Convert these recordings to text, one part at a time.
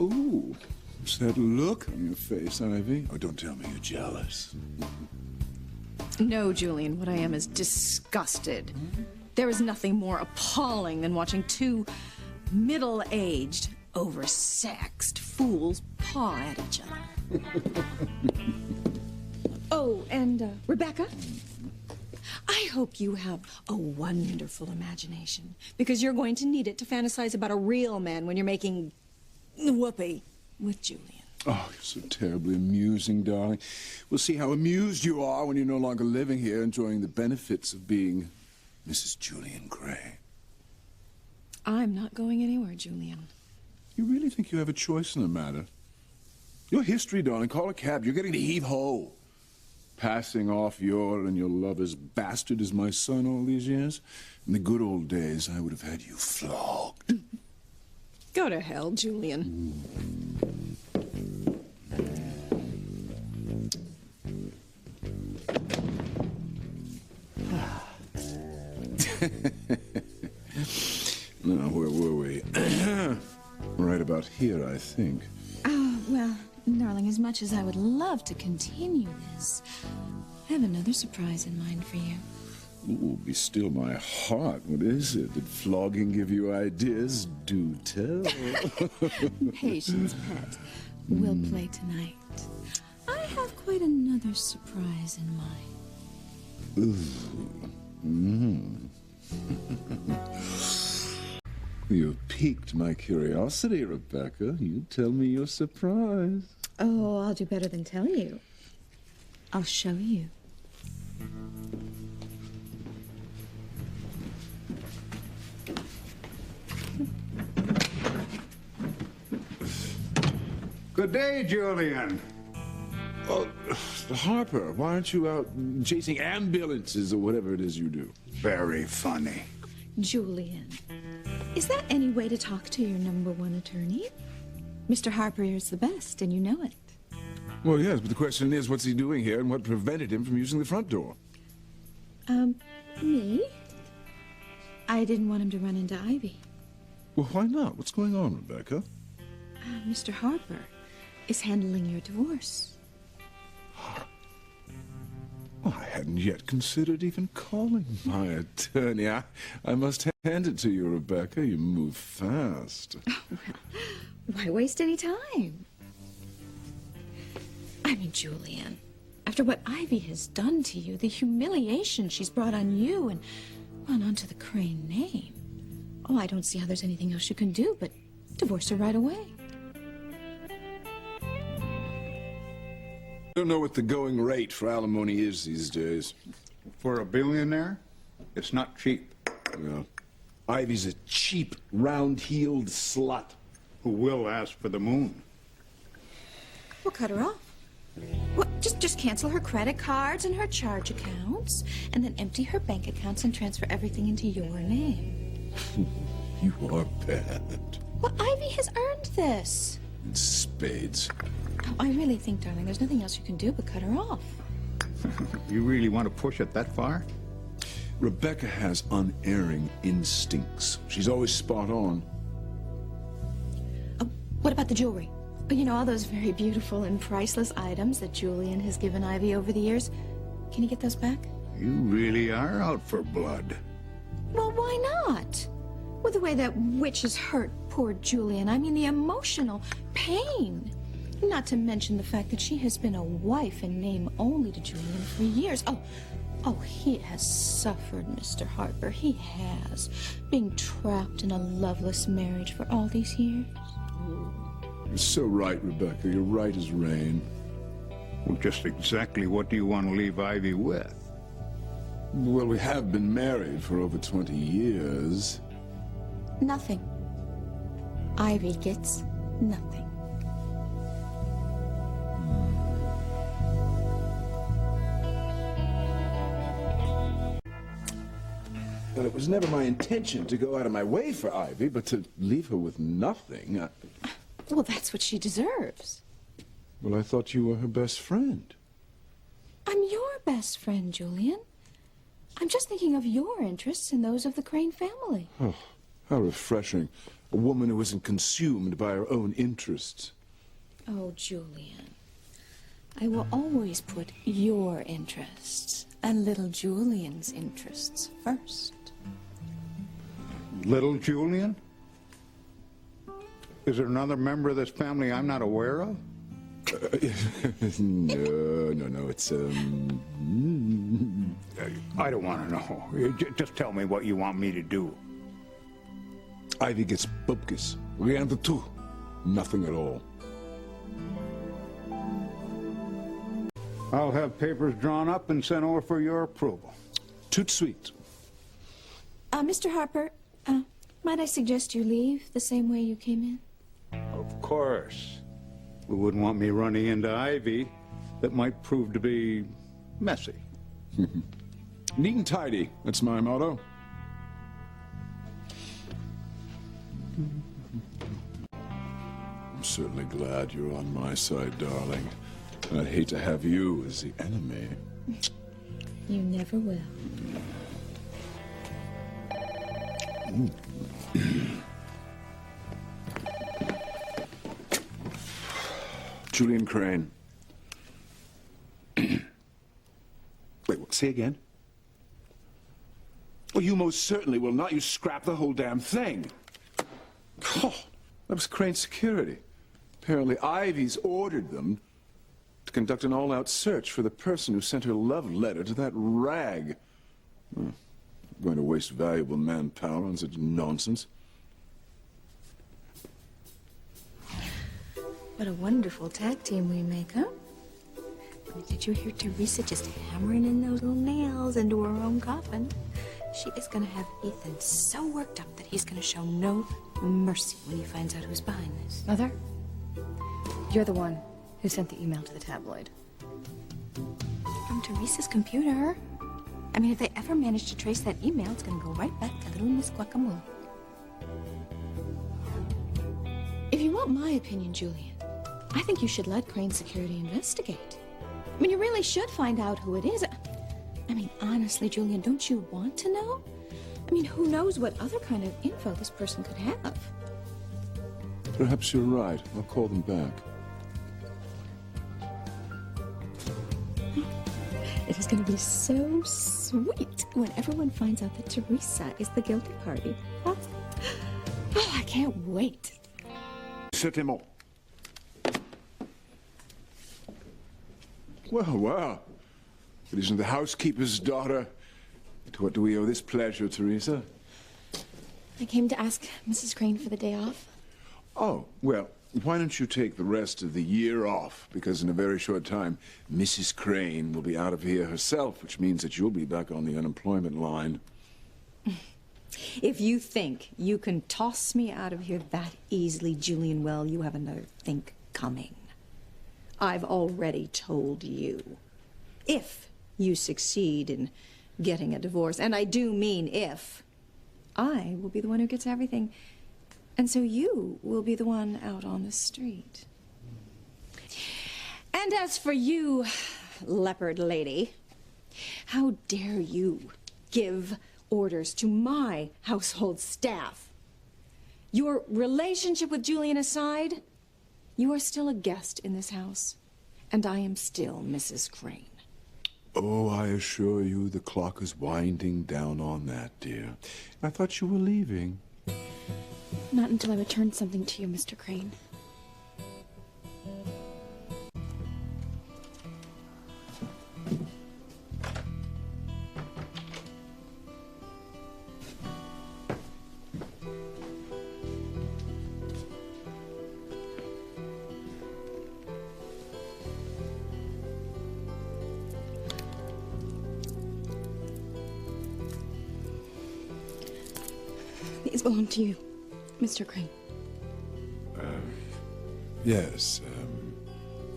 Ooh, what's that look on your face, Ivy? Oh, don't tell me you're jealous. No, Julian, what I am is disgusted. There is nothing more appalling than watching two middle-aged, oversexed fools paw at each other. Oh, and Rebecca, I hope you have a wonderful imagination, because you're going to need it to fantasize about a real man when you're making whoopee with Julian. Oh, you're so terribly amusing, darling. We'll see how amused you are when you're no longer living here, enjoying the benefits of being Mrs. Julian Gray. I'm not going anywhere, Julian. You really think you have a choice in the matter? Your history, darling. Call a cab. You're getting to heave-ho. Passing off your and your lover's bastard as my son all these years. In the good old days, I would have had you flogged. Go to hell, Julian. Now, where were we? Right about here, I think. Oh, well, darling, as much as I would love to continue this, I have another surprise in mind for you. Ooh, be still my heart. What is it? Did flogging give you ideas? Do tell. Patience, pet. We'll play tonight. I have quite another surprise in mind. Ooh. You've piqued my curiosity, Rebecca. You tell me your surprise. Oh, I'll do better than tell you. I'll show you. Good day, Julian. Oh, Harper, why aren't you out chasing ambulances or whatever it is you do? Very funny. Julian, is that any way to talk to your #1 attorney? Mr. Harper is the best, and you know it. Well, yes, but the question is, what's he doing here and what prevented him from using the front door? Me? I didn't want him to run into Ivy. Well, why not? What's going on, Rebecca? Mr. Harper is handling your divorce. Well, I hadn't yet considered even calling my attorney. I must hand it to you, Rebecca. You move fast. Why waste any time? I mean, Julian, after what Ivy has done to you, the humiliation she's brought on you and, well, onto the Crane name. Oh, I don't see how there's anything else you can do but divorce her right away. I don't know what the going rate for alimony is these days. For a billionaire, it's not cheap. Yeah. Ivy's a cheap, round-heeled slut. Who will ask for the moon? We'll cut her off. Well, just cancel her credit cards and her charge accounts, and then empty her bank accounts and transfer everything into your name. You are bad. Well, Ivy has earned this. In spades. Oh, I really think, darling, there's nothing else you can do but cut her off. You really want to push it that far? Rebecca has unerring instincts. She's always spot on. Oh, what about the jewelry? You know, all those very beautiful and priceless items that Julian has given Ivy over the years. Can you get those back? You really are out for blood. Well, why not? With the way that witch has hurt poor Julian, I mean the emotional pain. Not to mention the fact that she has been a wife in name only to Julian for years. Oh, he has suffered, Mr. Harper. He has. Being trapped in a loveless marriage for all these years. You're so right, Rebecca. You're right as rain. Well, just exactly what do you want to leave Ivy with? Well, we have been married for over 20 years. Nothing. Ivy gets nothing. Well, it was never my intention to go out of my way for Ivy, but to leave her with nothing. Well, that's what she deserves. Well, I thought you were her best friend. I'm your best friend, Julian. I'm just thinking of your interests and those of the Crane family. Oh, how refreshing. A woman who isn't consumed by her own interests. Oh, Julian, I will always put your interests and little Julian's interests first. Little Julian? Is there another member of this family I'm not aware of? No, it's, I don't want to know. Just tell me what you want me to do. Ivy gets bupkis. Rien du tout. Nothing at all. I'll have papers drawn up and sent over for your approval. Tout sweet. Mr. Harper, might I suggest you leave the same way you came in? Of course. Who wouldn't want me running into Ivy that might prove to be messy? Neat and tidy. That's my motto. I'm certainly glad you're on my side, darling. And I'd hate to have you as the enemy. You never will. Julian Crane. Wait, what? Say again? Well, you most certainly will not. You scrap the whole damn thing. Oh, that was Crane's security. Apparently, Ivy's ordered them to conduct an all-out search for the person who sent her love letter to that rag. I'm going to waste valuable manpower on such nonsense. What a wonderful tag team we make, huh? Did you hear Teresa just hammering in those little nails into her own coffin? She is gonna have Ethan so worked up that he's gonna show no mercy when he finds out who's behind this. Mother, you're the one who sent the email to the tabloid. From Teresa's computer. I mean, if they ever manage to trace that email, it's gonna go right back to little Miss Guacamole. If you want my opinion, Julian, I think you should let Crane Security investigate. I mean, you really should find out who it is. I mean, honestly, Julian, don't you want to know? I mean, who knows what other kind of info this person could have? Perhaps you're right. I'll call them back. It is going to be so sweet when everyone finds out that Teresa is the guilty party. Oh, I can't wait. Certainement. Well. It isn't the housekeeper's daughter. To what do we owe this pleasure, Teresa? I came to ask Mrs. Crane for the day off. Oh, well, why don't you take the rest of the year off? Because in a very short time, Mrs. Crane will be out of here herself, which means that you'll be back on the unemployment line. If you think you can toss me out of here that easily, Julian, well, you have another think coming. I've already told you. If you succeed in getting a divorce, and I do mean if, I will be the one who gets everything. And so you will be the one out on the street. And as for you, leopard lady, how dare you give orders to my household staff? Your relationship with Julian aside, you are still a guest in this house, and I am still Mrs. Crane. Oh, I assure you the clock is winding down on that, dear. I thought you were leaving. Not until I return something to you, Mr. Crane. These belong to you, Mr. Crane. Yes,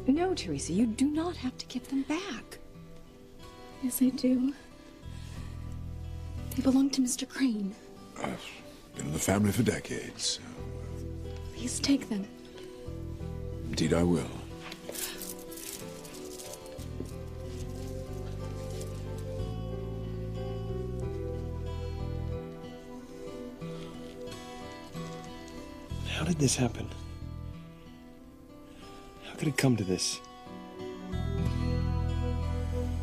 No, Teresa, you do not have to give them back. Yes, I do. They belong to Mr. Crane. I've been in the family for decades. Please take them. Indeed, I will. How did this happen? How could it come to this?